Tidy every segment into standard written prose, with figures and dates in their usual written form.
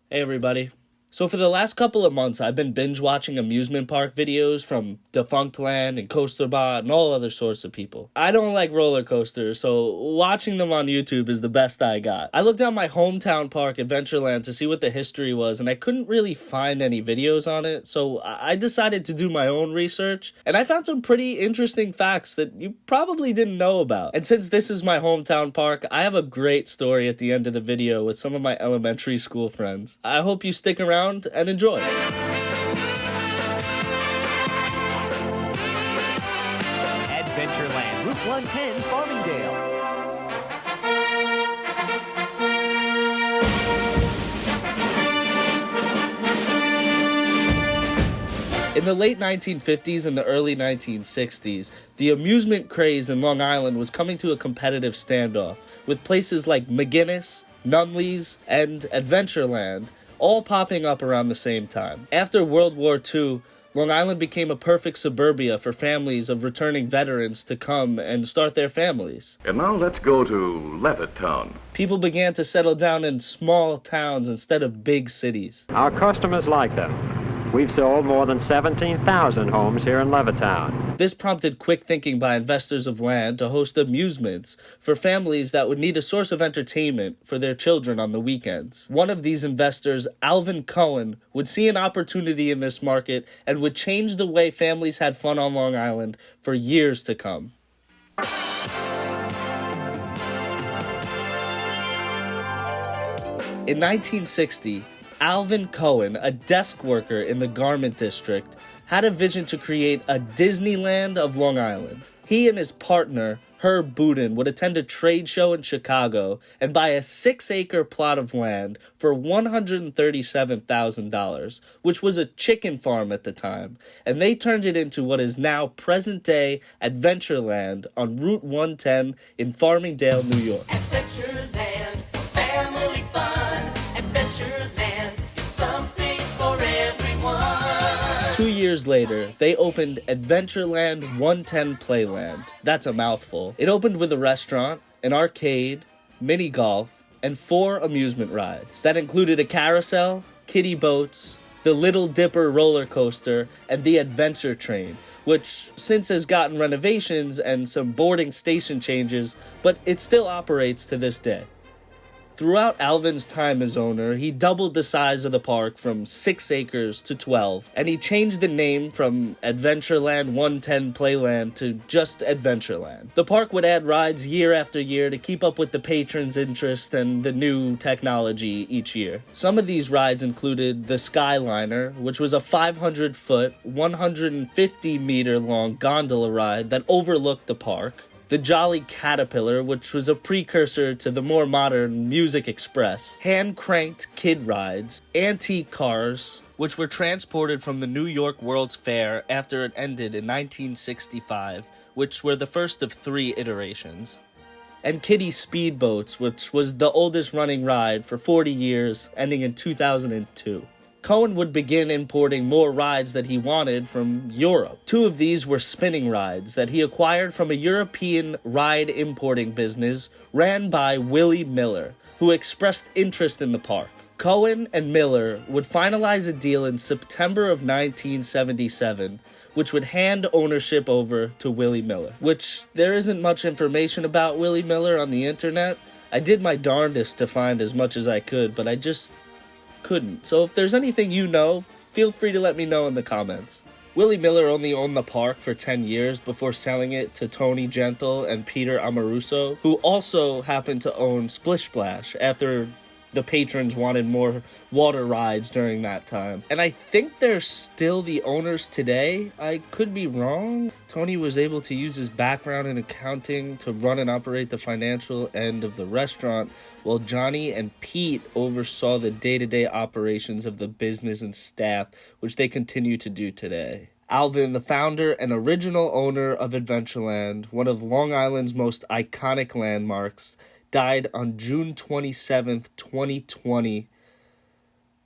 Hey everybody. So for the last couple of months, I've been binge watching amusement park videos from Defunctland and Coasterbot and all other sorts of people. I don't like roller coasters, so watching them on YouTube is the best I got. I looked at my hometown park, Adventureland, to see what the history was, and I couldn't really find any videos on it, so I decided to do my own research, and I found some pretty interesting facts that you probably didn't know about. And since this is my hometown park, I have a great story at the end of the video with some of my elementary school friends. I hope you stick around and enjoy. Adventureland, Route 110, Farmingdale. In the late 1950s and the early 1960s, the amusement craze in Long Island was coming to a competitive standoff, with places like McGinnis, Nunley's, and Adventureland all popping up around the same time. After World War II, Long Island became a perfect suburbia for families of returning veterans to come and start their families. And now let's go to Levittown. People began to settle down in small towns instead of big cities. Our customers like them. We've sold more than 17,000 homes here in Levittown. This prompted quick thinking by investors of land to host amusements for families that would need a source of entertainment for their children on the weekends. One of these investors, Alvin Cohen, would see an opportunity in this market and would change the way families had fun on Long Island for years to come. In 1960, Alvin Cohen, a desk worker in the garment district, had a vision to create a Disneyland of Long Island. He and his partner, Herb Boudin, would attend a trade show in Chicago and buy a 6-acre plot of land for $137,000, which was a chicken farm at the time, and they turned it into what is now present-day Adventureland on Route 110 in Farmingdale, New York. Adventureland, family fun. Adventureland is something for everyone. 2 years later, they opened Adventureland 110 Playland. That's a mouthful. It opened with a restaurant, an arcade, mini golf, and 4 amusement rides. That included a carousel, kiddie boats, the Little Dipper roller coaster, and the Adventure Train, which since has gotten renovations and some boarding station changes, but it still operates to this day. Throughout Alvin's time as owner, he doubled the size of the park from 6 acres to 12, and he changed the name from Adventureland 110 Playland to just Adventureland. The park would add rides year after year to keep up with the patrons' interest and the new technology each year. Some of these rides included the Skyliner, which was a 500-foot, 150-meter-long gondola ride that overlooked the park. The Jolly Caterpillar, which was a precursor to the more modern Music Express, hand-cranked kid rides, antique cars, which were transported from the New York World's Fair after it ended in 1965, which were the first of 3 iterations, and kiddie speedboats, which was the oldest running ride for 40 years, ending in 2002. Cohen would begin importing more rides that he wanted from Europe. 2 of these were spinning rides that he acquired from a European ride importing business ran by Willie Miller, who expressed interest in the park. Cohen and Miller would finalize a deal in September of 1977, which would hand ownership over to Willie Miller, which there isn't much information about Willie Miller on the internet. I did my darndest to find as much as I could, but I just couldn't. So if there's anything you know, feel free to let me know in the comments. Willie Miller only owned the park for 10 years before selling it to Tony Gentle and Peter Amoruso, who also happened to own Splish Splash after the patrons wanted more water rides during that time. And I think they're still the owners today. I could be wrong. Tony was able to use his background in accounting to run and operate the financial end of the restaurant, while Johnny and Pete oversaw the day-to-day operations of the business and staff, which they continue to do today. Alvin, the founder and original owner of Adventureland, one of Long Island's most iconic landmarks, died on June 27th, 2020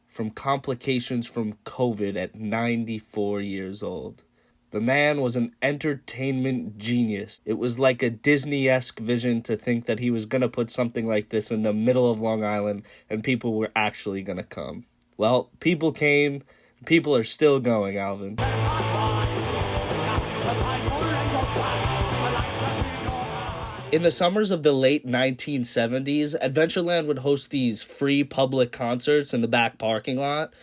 from complications from COVID at 94 years old. The man was an entertainment genius. It was like a Disney-esque vision to think that he was going to put something like this in the middle of Long Island and people were actually going to come. Well, people came, people are still going, Alvin. In the summers of the late 1970s, Adventureland would host these free public concerts in the back parking lot.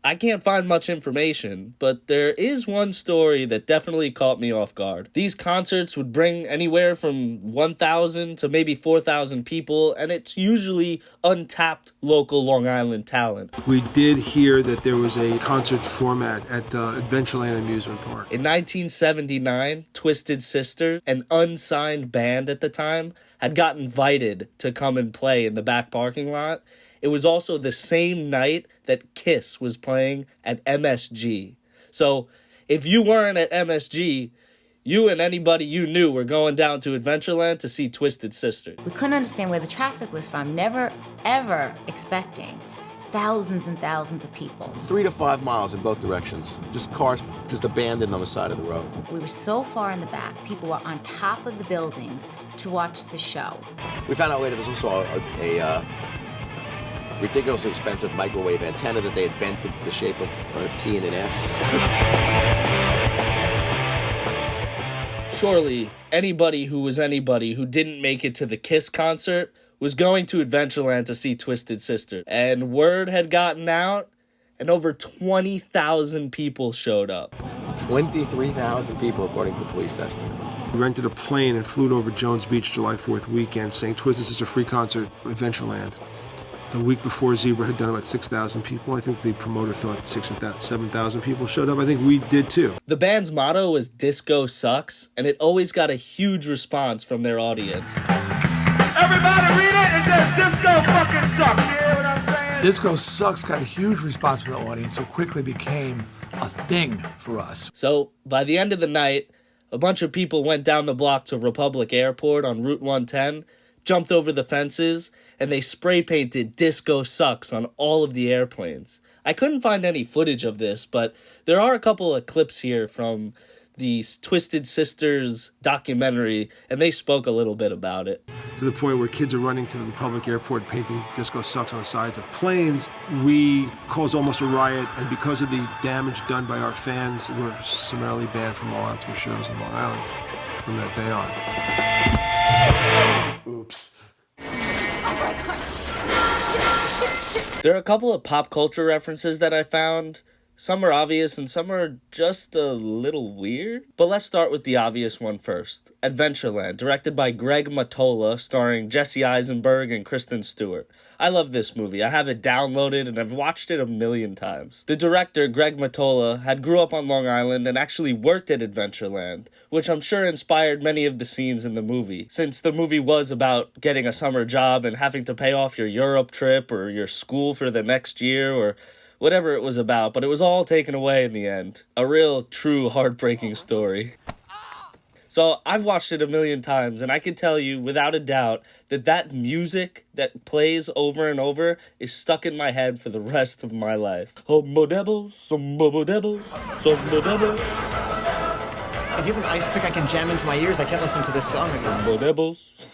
I can't find much information, but there is one story that definitely caught me off guard. These concerts would bring anywhere from 1,000 to maybe 4,000 people, and it's usually untapped local Long Island talent. We did hear that there was a concert format at Adventureland Amusement Park. In 1979, Twisted Sister, an unsigned band at the time, had got invited to come and play in the back parking lot. It was also the same night that Kiss was playing at MSG. So if you weren't at MSG, you and anybody you knew were going down to Adventureland to see Twisted Sister. We couldn't understand where the traffic was from, never, ever expecting thousands and thousands of people. 3 to 5 miles in both directions. Just cars just abandoned on the side of the road. We were so far in the back, people were on top of the buildings to watch the show. We found out later there's also a ridiculously expensive microwave antenna that they had bent into the shape of a T and an S. Surely, anybody who didn't make it to the Kiss concert was going to Adventureland to see Twisted Sister. And word had gotten out, and over 20,000 people showed up. 23,000 people, according to police estimate. We rented a plane and flew over Jones Beach July 4th weekend, saying Twisted Sister free concert at Adventureland. The week before, Zebra had done about 6,000 people. I think the promoter thought 6,000 or 7,000 people showed up. I think we did too. The band's motto was "Disco Sucks," and it always got a huge response from their audience. Everybody read it. It says disco fucking sucks. You hear what I'm saying? Disco Sucks got a huge response from the audience, so quickly became a thing for us. So by the end of the night, a bunch of people went down the block to Republic Airport on Route 110, jumped over the fences, and they spray painted "Disco Sucks" on all of the airplanes. I couldn't find any footage of this, but there are a couple of clips here from the Twisted Sisters documentary, and they spoke a little bit about it. To the point where kids are running to the Republic Airport painting "Disco Sucks" on the sides of planes. We caused almost a riot, and because of the damage done by our fans, we were summarily banned from all outdoor shows in Long Island from that day on. Oops. There are a couple of pop culture references that I found. Some are obvious and some are just a little weird. But let's start with the obvious one first. Adventureland, directed by Greg Mottola, starring Jesse Eisenberg and Kristen Stewart. I love this movie. I have it downloaded and I've watched it a million times. The director, Greg Mottola, had grew up on Long Island and actually worked at Adventureland, which I'm sure inspired many of the scenes in the movie, since the movie was about getting a summer job and having to pay off your Europe trip or your school for the next year or whatever it was about, but it was all taken away in the end. A real, true, heartbreaking story. So I've watched it a million times, and I can tell you without a doubt that music that plays over and over is stuck in my head for the rest of my life. Homo devils, some bobo devils, some devils. Hey, do you have an ice pick I can jam into my ears? I can't listen to this song again. Homo devils.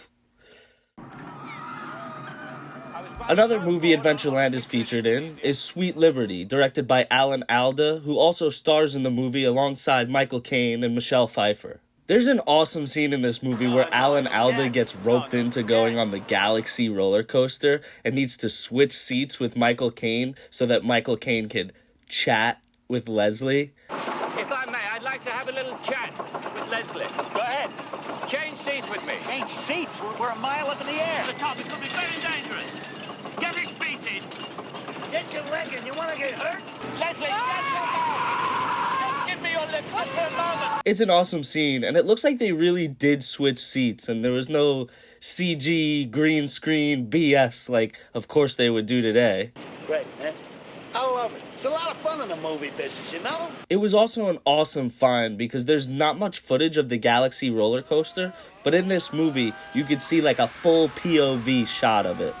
Another movie Adventureland is featured in is Sweet Liberty, directed by Alan Alda, who also stars in the movie alongside Michael Caine and Michelle Pfeiffer. There's an awesome scene in this movie where Alan Alda gets roped into going on the Galaxy roller coaster and needs to switch seats with Michael Caine so that Michael Caine can chat with Leslie. If I may, I'd like to have a little chat with Leslie. Go ahead. Change seats with me. Change seats? We're a mile up in the air. The top, it could be very dangerous. Get it beaten. Get your leg in. You want to get hurt? Leslie, stand your mouth. Just give me your lips just for a moment. It's an awesome scene, and it looks like they really did switch seats, and there was no CG, green screen, BS like, of course, they would do today. Great, man. I love it. It's a lot of fun in the movie business, you know? It was also an awesome find because there's not much footage of the Galaxy roller coaster, but in this movie, you could see like a full POV shot of it.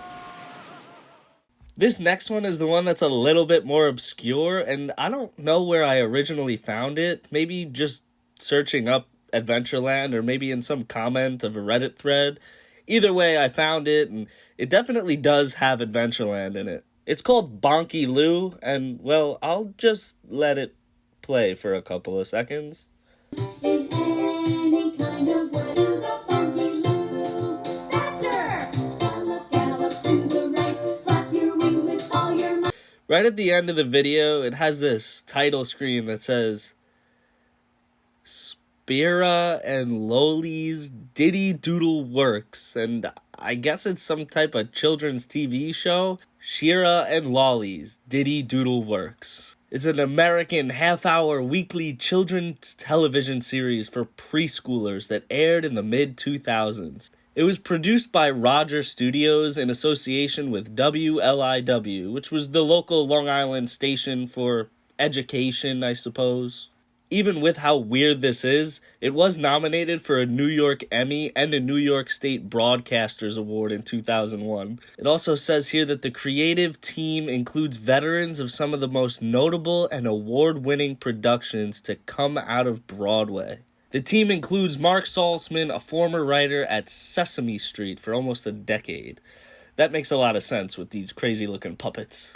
This next one is the one that's a little bit more obscure, and I don't know where I originally found it. Maybe just searching up Adventureland, or maybe in some comment of a Reddit thread. Either way, I found it, and it definitely does have Adventureland in it. It's called Bonky Lou, and, well, I'll just let it play for a couple of seconds. In any kind of way, do the Bonky Lou. Faster! Gallop, gallop to the right. Flap your wings with all your might. Right at the end of the video, it has this title screen that says, Spira and Loli's Diddy Doodle Works, and I guess it's some type of children's TV show. Shira and Lolly's Diddy Doodle Works. It's an American half-hour weekly children's television series for preschoolers that aired in the mid-2000s. It was produced by Roger Studios in association with WLIW, which was the local Long Island station for education, I suppose. Even with how weird this is, it was nominated for a New York Emmy and a New York State Broadcasters Award in 2001. It also says here that the creative team includes veterans of some of the most notable and award-winning productions to come out of Broadway. The team includes Mark Saltzman, a former writer at Sesame Street for almost a decade. That makes a lot of sense with these crazy-looking puppets.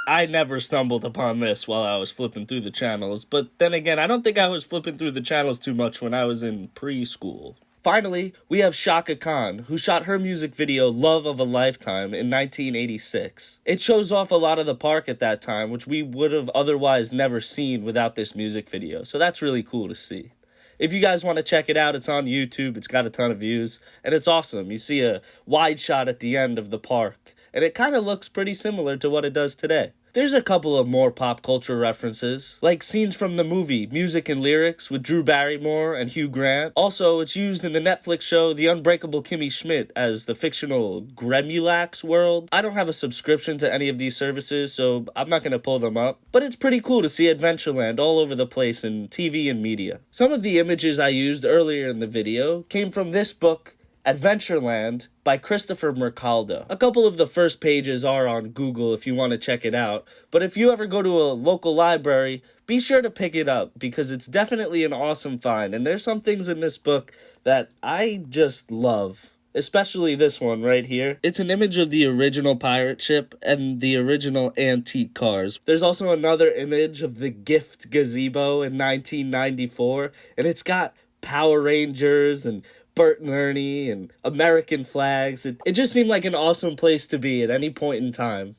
I never stumbled upon this while I was flipping through the channels, but then again, I don't think I was flipping through the channels too much when I was in preschool. Finally, we have Chaka Khan, who shot her music video Love of a Lifetime in 1986. It shows off a lot of the park at that time, which we would have otherwise never seen without this music video, so that's really cool to see. If you guys want to check it out, it's on YouTube, it's got a ton of views, and it's awesome. You see a wide shot at the end of the park, and it kind of looks pretty similar to what it does today. There's a couple of more pop culture references, like scenes from the movie Music and Lyrics with Drew Barrymore and Hugh Grant. Also, it's used in the Netflix show The Unbreakable Kimmy Schmidt as the fictional Gremulax world. I don't have a subscription to any of these services, so I'm not going to pull them up, but it's pretty cool to see Adventureland all over the place in TV and media. Some of the images I used earlier in the video came from this book, Adventureland by Christopher Mercaldo. A couple of the first pages are on Google if you want to check it out, but if you ever go to a local library, be sure to pick it up because it's definitely an awesome find, and there's some things in this book that I just love. Especially this one right here. It's an image of the original pirate ship and the original antique cars. There's also another image of the gift gazebo in 1994, and it's got Power Rangers and Bert and Ernie and American flags. It just seemed like an awesome place to be at any point in time.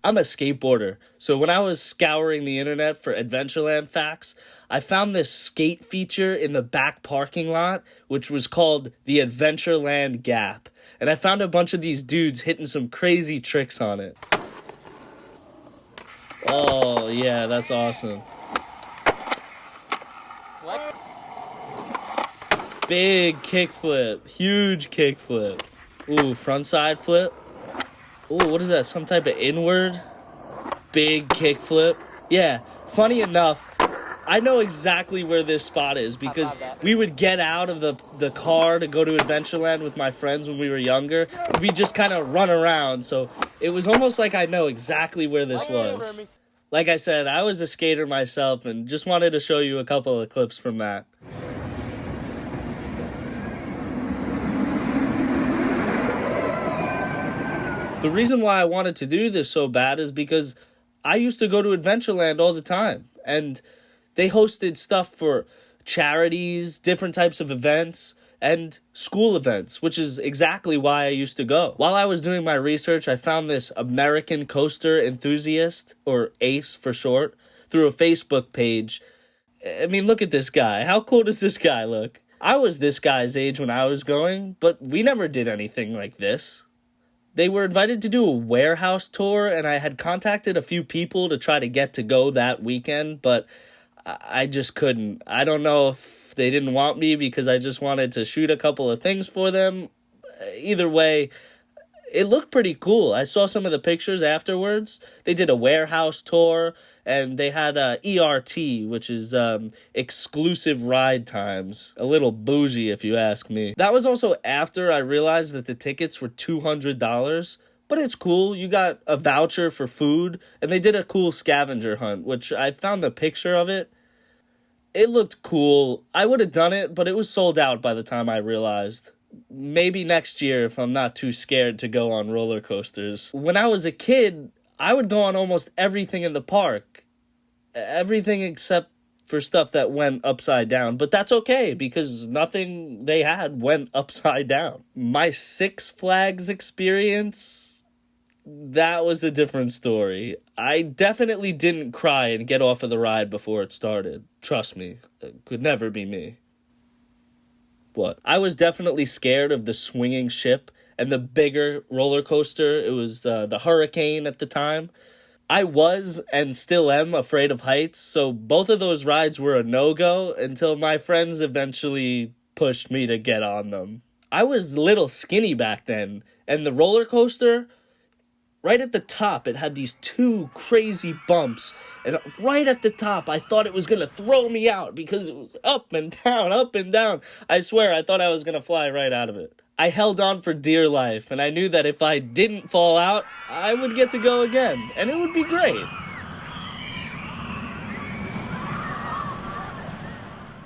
I'm a skateboarder, so when I was scouring the internet for Adventureland facts, I found this skate feature in the back parking lot, which was called the Adventureland Gap. And I found a bunch of these dudes hitting some crazy tricks on it. Oh, yeah, that's awesome. What? Big kickflip. Huge kickflip. Ooh, frontside flip. Ooh, what is that? Some type of inward? Big kickflip. Yeah, funny enough, I know exactly where this spot is because we would get out of the car to go to Adventureland with my friends when we were younger. We'd just kind of run around, so it was almost like I know exactly where this was. Like I said, I was a skater myself and just wanted to show you a couple of clips from that. The reason why I wanted to do this so bad is because I used to go to Adventureland all the time, and they hosted stuff for charities, different types of events, and school events, which is exactly why I used to go. While I was doing my research, I found this American coaster enthusiast, or ACE for short, through a Facebook page. I mean, look at this guy. How cool does this guy look? I was this guy's age when I was going, but we never did anything like this. They were invited to do a warehouse tour, and I had contacted a few people to try to get to go that weekend, but I just couldn't. I don't know if they didn't want me because I just wanted to shoot a couple of things for them. Either way, it looked pretty cool. I saw some of the pictures afterwards. They did a warehouse tour, and they had ERT, which is exclusive ride times. A little bougie, if you ask me. That was also after I realized that the tickets were $200, but it's cool. You got a voucher for food, and they did a cool scavenger hunt, which I found the picture of it. It looked cool. I would have done it, but it was sold out by the time I realized. Maybe next year if I'm not too scared to go on roller coasters. When I was a kid, I would go on almost everything in the park. Everything except for stuff that went upside down. But that's okay, because nothing they had went upside down. My Six Flags experience, that was a different story. I definitely didn't cry and get off of the ride before it started. Trust me, it could never be me. What? I was definitely scared of the swinging ship and the bigger roller coaster. It was the Hurricane at the time. I was and still am afraid of heights, so both of those rides were a no-go until my friends eventually pushed me to get on them. I was little skinny back then, and the roller coaster, right at the top, it had these two crazy bumps, and right at the top, I thought it was going to throw me out because it was up and down, up and down. I swear, I thought I was going to fly right out of it. I held on for dear life, and I knew that if I didn't fall out, I would get to go again, and it would be great.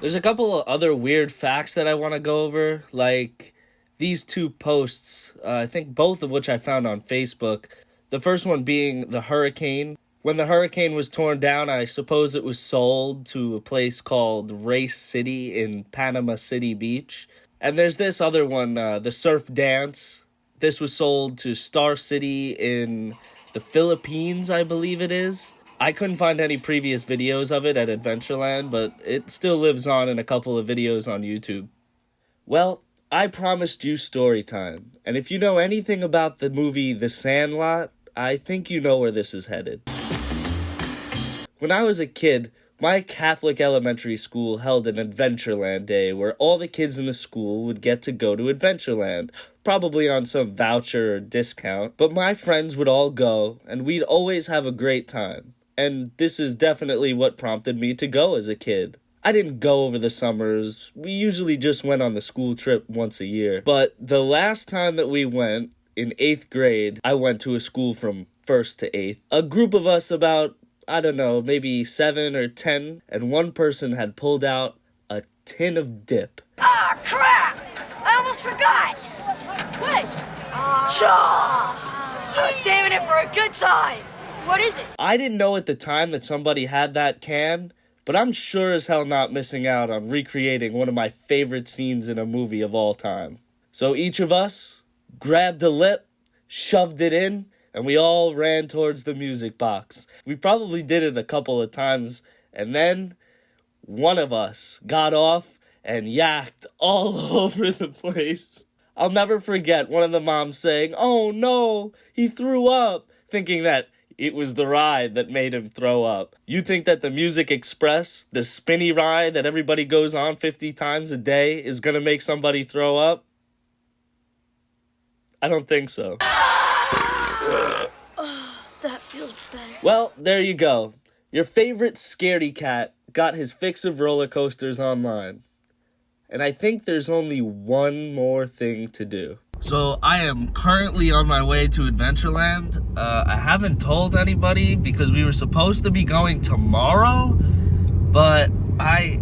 There's a couple of other weird facts that I want to go over, like these two posts, I think both of which I found on Facebook. The first one being the Hurricane. When the Hurricane was torn down, I suppose it was sold to a place called Race City in Panama City Beach. And there's this other one, the Surf Dance. This was sold to Star City in the Philippines, I believe it is. I couldn't find any previous videos of it at Adventureland, but it still lives on in a couple of videos on YouTube. Well, I promised you story time, and if you know anything about the movie The Sandlot, I think you know where this is headed. When I was a kid, my Catholic elementary school held an Adventureland Day where all the kids in the school would get to go to Adventureland, probably on some voucher or discount, but my friends would all go, and we'd always have a great time. And this is definitely what prompted me to go as a kid. I didn't go over the summers. We usually just went on the school trip once a year. But the last time that we went, in 8th grade, I went to a school from 1st to 8th. A group of us about, I don't know, maybe 7 or 10, and one person had pulled out a tin of dip. Ah, crap! I almost forgot! What? Chaw! I was saving it for a good time! What is it? I didn't know at the time that somebody had that can, but I'm sure as hell not missing out on recreating one of my favorite scenes in a movie of all time. So each of us grabbed a lip, shoved it in, and we all ran towards the music box. We probably did it a couple of times, and then one of us got off and yacked all over the place. I'll never forget one of the moms saying, "Oh no, he threw up," thinking that it was the ride that made him throw up. You think that the Music Express, the spinny ride that everybody goes on 50 times a day, is gonna make somebody throw up? I don't think so. That feels better. Well, there you go. Your favorite scaredy cat got his fix of roller coasters online. And I think there's only one more thing to do. So I am currently on my way to Adventureland. I haven't told anybody because we were supposed to be going tomorrow, but I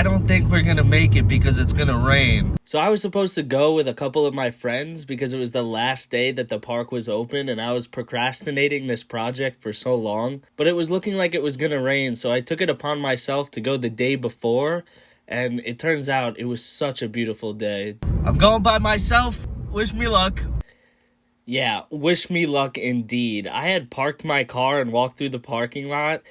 don't think we're gonna make it because it's gonna rain. So I was supposed to go with a couple of my friends because it was the last day that the park was open, and I was procrastinating this project for so long, but it was looking like it was gonna rain, so I took it upon myself to go the day before, and it turns out it was such a beautiful day. I'm going by myself. Wish me luck. Yeah, wish me luck indeed. I had parked my car and walked through the parking lot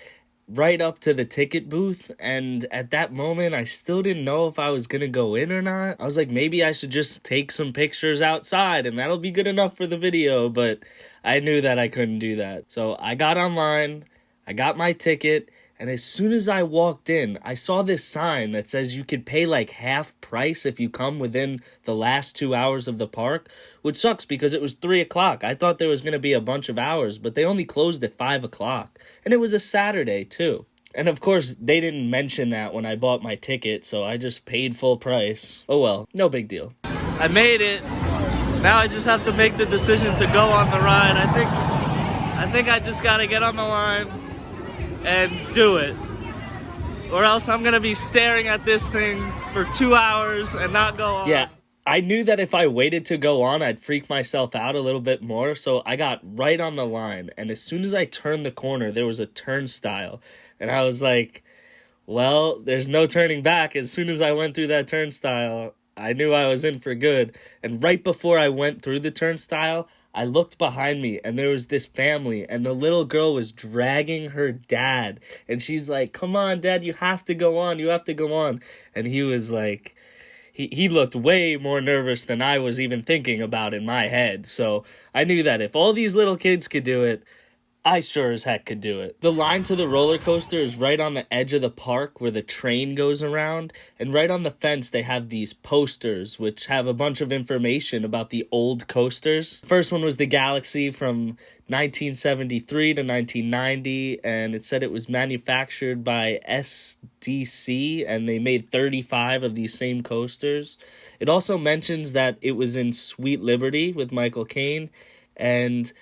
right up to the ticket booth, and at that moment I still didn't know if I was gonna go in or not. I was like, maybe I should just take some pictures outside and that'll be good enough for the video, but I knew that I couldn't do that. So I got online, I got my ticket, and as soon as I walked in, I saw this sign that says you could pay like half price if you come within the last 2 hours of the park, which sucks because it was 3 o'clock. I thought there was going to be a bunch of hours, but they only closed at 5 o'clock. And it was a Saturday, too. And of course, they didn't mention that when I bought my ticket, so I just paid full price. Oh well, no big deal. I made it. Now I just have to make the decision to go on the ride. I think I just got to get on the line and do it. or else I'm gonna be staring at this thing for 2 hours and not go on. Yeah, I knew that if I waited to go on, I'd freak myself out a little bit more, so I got right on the line, and as soon as I turned the corner, there was a turnstile, and I was like, well, there's no turning back. As soon as I went through that turnstile, I knew I was in for good, and right before I went through the turnstile, I looked behind me, and there was this family, and the little girl was dragging her dad, and she's like, come on, Dad, you have to go on, you have to go on, and he was like, he looked way more nervous than I was even thinking about in my head. So I knew that if all these little kids could do it, I sure as heck could do it. The line to the roller coaster is right on the edge of the park where the train goes around. And right on the fence, they have these posters which have a bunch of information about the old coasters. First one was the Galaxy from 1973 to 1990, and it said it was manufactured by SDC, and they made 35 of these same coasters. It also mentions that it was in Sweet Liberty with Michael Caine, and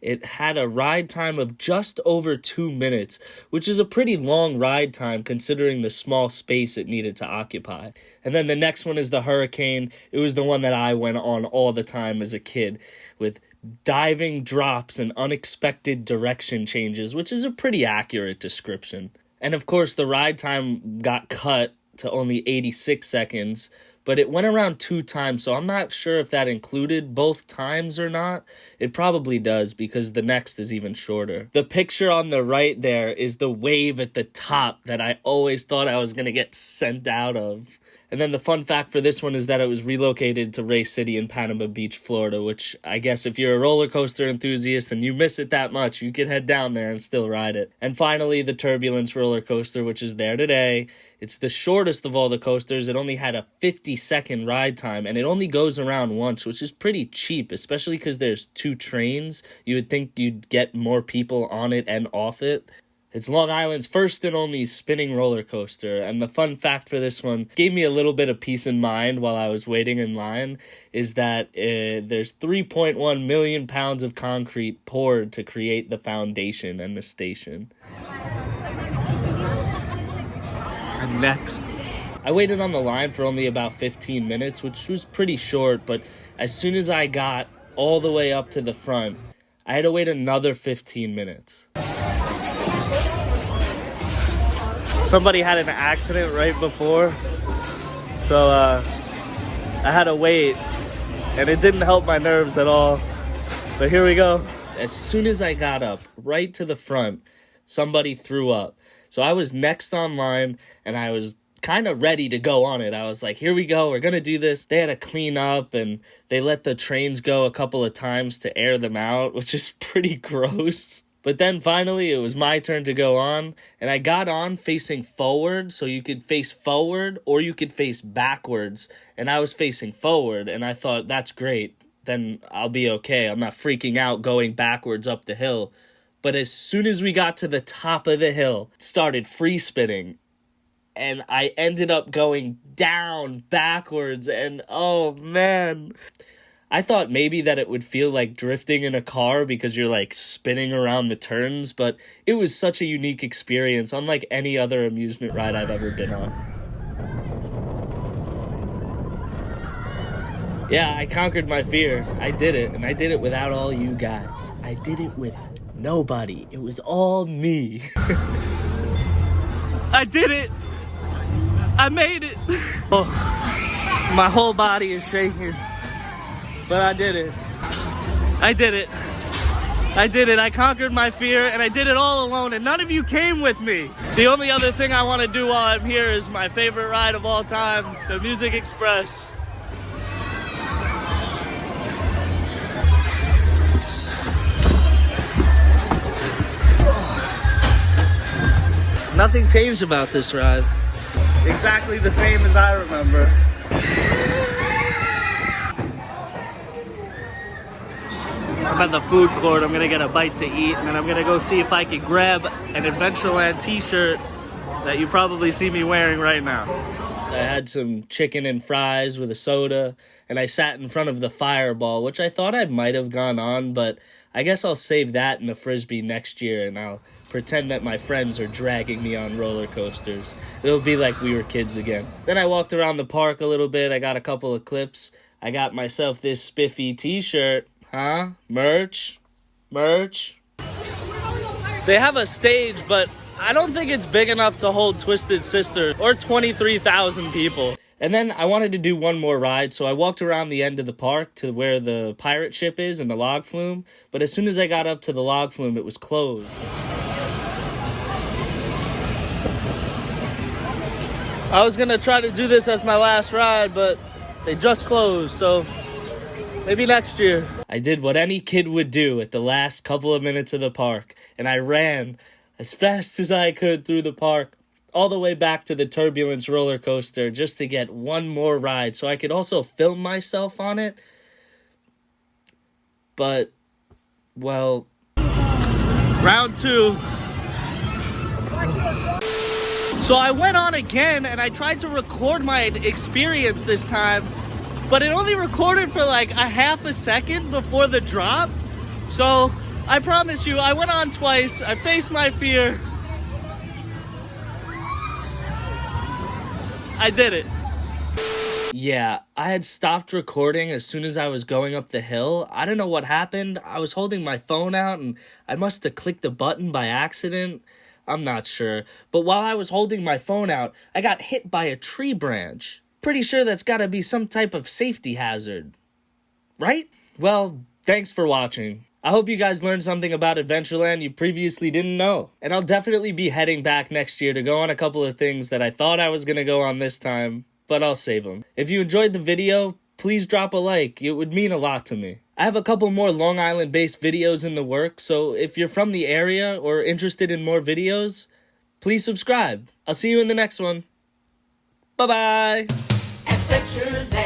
it had a ride time of just over 2 minutes, which is a pretty long ride time considering the small space it needed to occupy. And then the next one is the Hurricane. It was the one that I went on all the time as a kid, with diving drops and unexpected direction changes, which is a pretty accurate description. And of course, the ride time got cut to only 86 seconds, but it went around 2 times, so I'm not sure if that included both times or not. It probably does, because the next is even shorter. The picture on the right there is the wave at the top that I always thought I was going to get sent out of. And then the fun fact for this one is that it was relocated to Ray City in Panama Beach, Florida, which I guess if you're a roller coaster enthusiast and you miss it that much, you can head down there and still ride it. And finally, the Turbulence roller coaster, which is there today. It's the shortest of all the coasters. It only had a 50-second ride time, and it only goes around once, which is pretty cheap, especially because there's 2 trains. You would think you'd get more people on it and off it. It's Long Island's first and only spinning roller coaster, and the fun fact for this one gave me a little bit of peace of mind while I was waiting in line, is that there's 3.1 million pounds of concrete poured to create the foundation and the station. And next, I waited on the line for only about 15 minutes, which was pretty short, but as soon as I got all the way up to the front, I had to wait another 15 minutes. Somebody had an accident right before, so I had to wait, and it didn't help my nerves at all. But here we go. As soon as I got up right to the front, somebody threw up. So I was next on line, and I was kind of ready to go on it. I was like, here we go, we're gonna do this. They had to clean up, and they let the trains go a couple of times to air them out, which is pretty gross. But then finally, it was my turn to go on, and I got on facing forward, so you could face forward or you could face backwards, and I was facing forward, and I thought, that's great, then I'll be okay. I'm not freaking out going backwards up the hill. But as soon as we got to the top of the hill, it started free spinning, and I ended up going down backwards, and oh man. I thought maybe that it would feel like drifting in a car because you're like spinning around the turns, but it was such a unique experience, unlike any other amusement ride I've ever been on. Yeah, I conquered my fear. I did it, and I did it without all you guys. I did it with nobody. It was all me. I did it! I made it! Oh, my whole body is shaking. But I did it. I did it. I did it. I conquered my fear, and I did it all alone, and none of you came with me. The only other thing I want to do while I'm here is my favorite ride of all time, the Music Express. Nothing changed about this ride. Exactly the same as I remember. I'm at the food court. I'm gonna get a bite to eat, and then I'm gonna go see if I can grab an Adventureland t-shirt that you probably see me wearing right now. I had some chicken and fries with a soda, and I sat in front of the fireball, which I thought I might have gone on, but I guess I'll save that in the Frisbee next year, and I'll pretend that my friends are dragging me on roller coasters. It'll be like we were kids again. Then I walked around the park a little bit. I got a couple of clips. I got myself this spiffy t-shirt. Huh? Merch? Merch? They have a stage, but I don't think it's big enough to hold Twisted Sister or 23,000 people. And then I wanted to do one more ride, so I walked around the end of the park to where the pirate ship is and the log flume. But as soon as I got up to the log flume, it was closed. I was gonna try to do this as my last ride, but they just closed, so maybe next year. I did what any kid would do at the last couple of minutes of the park, and I ran as fast as I could through the park, all the way back to the Turbulence roller coaster just to get one more ride so I could also film myself on it. But, well, round 2. So I went on again and I tried to record my experience this time, but it only recorded for like a half a second before the drop. So I promise you, I went on twice, I faced my fear. I did it. Yeah, I had stopped recording as soon as I was going up the hill. I don't know what happened. I was holding my phone out and I must have clicked the button by accident. I'm not sure. But while I was holding my phone out, I got hit by a tree branch. Pretty sure that's gotta be some type of safety hazard. Right? Well, thanks for watching. I hope you guys learned something about Adventureland you previously didn't know. And I'll definitely be heading back next year to go on a couple of things that I thought I was gonna go on this time, but I'll save them. If you enjoyed the video, please drop a like. It would mean a lot to me. I have a couple more Long Island-based videos in the works, so if you're from the area or interested in more videos, please subscribe. I'll see you in the next one. Bye-bye! Adventureland.